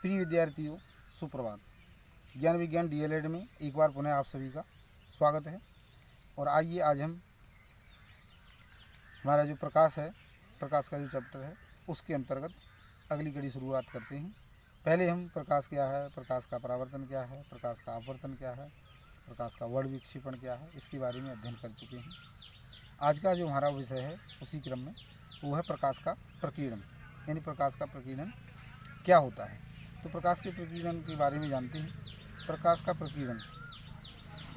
प्रिय विद्यार्थियों, सुप्रभात। ज्ञान विज्ञान डीएलएड में एक बार पुनः आप सभी का स्वागत है। और आइए आज हम हमारा जो प्रकाश है, प्रकाश का जो चैप्टर है, उसके अंतर्गत अगली कड़ी शुरुआत करते हैं। पहले हम प्रकाश क्या है, प्रकाश का परावर्तन क्या है, प्रकाश का अपवर्तन क्या है, प्रकाश का वर्ण विक्षेपण क्या है, इसके बारे में अध्ययन कर चुके हैं। आज का जो हमारा विषय है उसी क्रम में वो है प्रकाश का प्रकीर्णन, यानी प्रकाश का प्रकीर्णन क्या होता है। तो प्रकाश के प्रकीर्णन के बारे में जानते हैं। प्रकाश का प्रकीर्णन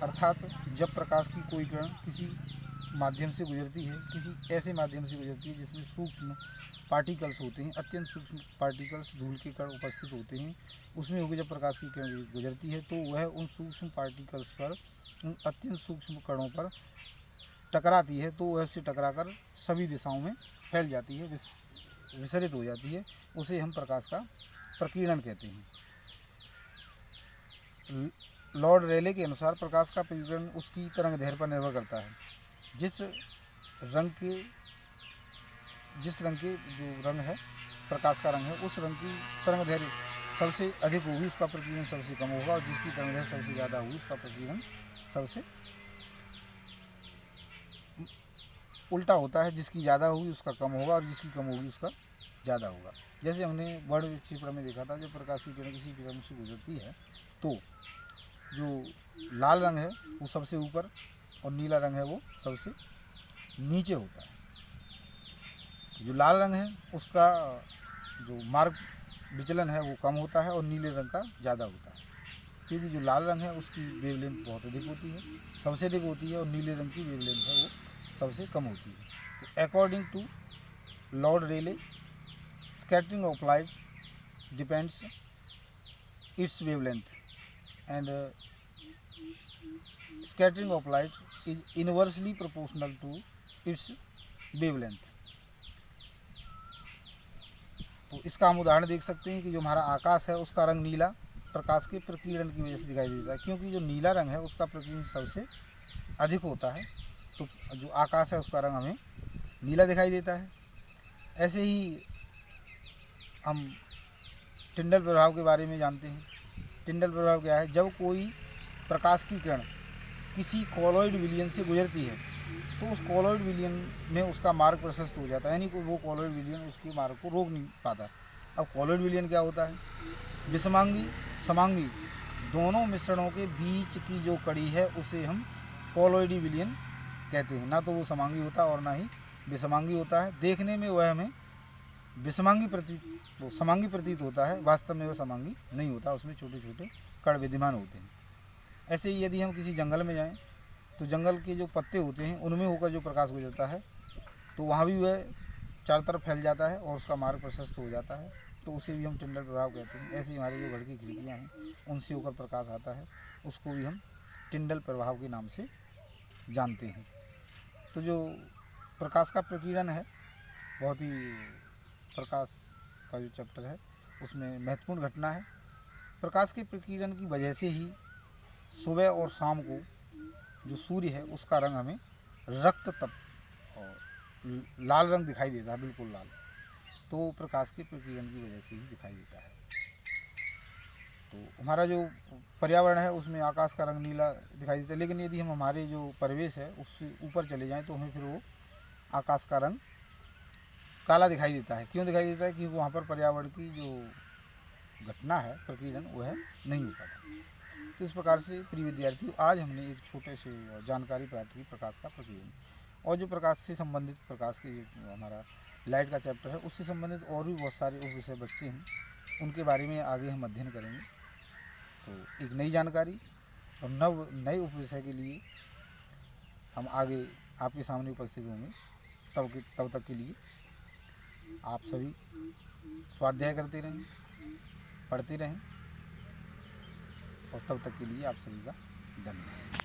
अर्थात जब प्रकाश की कोई किरण किसी माध्यम से गुजरती है, किसी ऐसे माध्यम से गुजरती है जिसमें सूक्ष्म पार्टिकल्स होते हैं, अत्यंत सूक्ष्म पार्टिकल्स धूल के कण उपस्थित होते हैं, उसमें होकर जब प्रकाश की किरण गुजरती है तो वह उन सूक्ष्म पार्टिकल्स पर, उन अत्यंत सूक्ष्म कणों पर टकराती है, तो वह उससे टकराकर सभी दिशाओं में फैल जाती है, विसरित हो जाती है। उसे हम प्रकाश का प्रकीर्णन कहते हैं। लॉर्ड रेले के अनुसार प्रकाश का प्रकीर्णन उसकी तरंग दैर्ध्य पर निर्भर करता है। जिस रंग के जो रंग है, प्रकाश का रंग है, उस रंग की तरंग दैर्ध्य सबसे अधिक होगी, उसका प्रकीर्णन सबसे कम होगा, और जिसकी तरंग दैर्ध्य सबसे ज़्यादा होगी उसका प्रकीर्णन सबसे उल्टा होता है। जिसकी ज़्यादा होगी उसका कम होगा, और जिसकी कम होगी उसका ज़्यादा होगा। जैसे हमने वर्ण विक्षेपण में देखा था, जब प्रकाश की किरण किसी किरण से गुजरती है तो जो लाल रंग है वो सबसे ऊपर और नीला रंग है वो सबसे नीचे होता है। जो लाल रंग है उसका जो मार्ग विचलन है वो कम होता है और नीले रंग का ज़्यादा होता है, क्योंकि जो लाल रंग है उसकी वेवलेंथ बहुत अधिक होती है, सबसे अधिक होती है, और नीले रंग की वेवलेंथ है वो सबसे कम होती है। According to Lord Rayleigh, scattering of light depends its wavelength, and scattering of light is inversely proportional to its wavelength। तो इसका हम उदाहरण देख सकते हैं कि जो हमारा आकाश है उसका रंग नीला प्रकाश के प्रकीर्णन की वजह से दिखाई देता है, क्योंकि जो नीला रंग है उसका प्रकीर्णन सबसे अधिक होता है, तो जो आकाश है उसका रंग हमें नीला दिखाई देता है। ऐसे ही हम टिंडल प्रभाव के बारे में जानते हैं। टिंडल प्रभाव क्या है? जब कोई प्रकाश की किरण किसी कॉलॉइड विलयन से गुजरती है तो उस कॉलॉइड विलयन में उसका मार्ग प्रशस्त हो जाता है, यानी कि वो कॉलॉइड विलयन उसके मार्ग को रोक नहीं पाता। अब कॉलॉइड विलयन क्या होता है? विषमांगी समांगी दोनों मिश्रणों के बीच की जो कड़ी है उसे हम कॉलॉइडी विलयन कहते हैं। ना तो वो समांगी होता और ना ही विषमांगी होता है। देखने में वह हमें समांगी प्रतीत होता है, वास्तव में वह समांगी नहीं होता, उसमें छोटे छोटे कण विद्यमान होते हैं। ऐसे ही यदि हम किसी जंगल में जाएं तो जंगल के जो पत्ते होते हैं उनमें होकर जो प्रकाश गुजरता है तो वहाँ भी वह चारों तरफ फैल जाता है और उसका मार्ग प्रशस्त हो जाता है, तो उसे भी हम टिंडल प्रभाव कहते हैं। ऐसे ही हमारे जो घर की खिड़कियाँ हैं उनसे होकर प्रकाश आता है, उसको भी हम टिंडल प्रभाव के नाम से जानते हैं। तो जो प्रकाश का प्रकीर्णन है, बहुत ही प्रकाश का जो चैप्टर है उसमें महत्वपूर्ण घटना है। प्रकाश के प्रकीर्णन की वजह से ही सुबह और शाम को जो सूर्य है उसका रंग हमें रक्त तप और लाल रंग दिखाई देता है, बिल्कुल लाल। तो प्रकाश के प्रकीर्णन की वजह से ही दिखाई देता है। तो हमारा जो पर्यावरण है उसमें आकाश का रंग नीला दिखाई देता है, लेकिन यदि हम हमारे जो परिवेश है उससे ऊपर चले जाएं तो हमें फिर वो आकाश का रंग काला दिखाई देता है। क्यों दिखाई देता है? क्योंकि वहाँ पर पर्यावरण की जो घटना है प्रकीर्णन वह नहीं हो पाता। तो इस प्रकार से प्रिय विद्यार्थियों, आज हमने एक छोटे से जानकारी प्राप्त की प्रकाश का प्रकीर्णन, और जो प्रकाश से संबंधित प्रकाश के हमारा लाइट का चैप्टर है उससे संबंधित और भी बहुत सारे उप विषय बचते हैं, उनके बारे में आगे हम अध्ययन करेंगे। तो एक नई जानकारी और नए उप विषय के लिए हम आगे आपके सामने उपस्थित होंगे। तब तक के लिए आप सभी स्वाध्याय करते रहें, पढ़ते रहें, और तब तक के लिए आप सभी का धन्यवाद।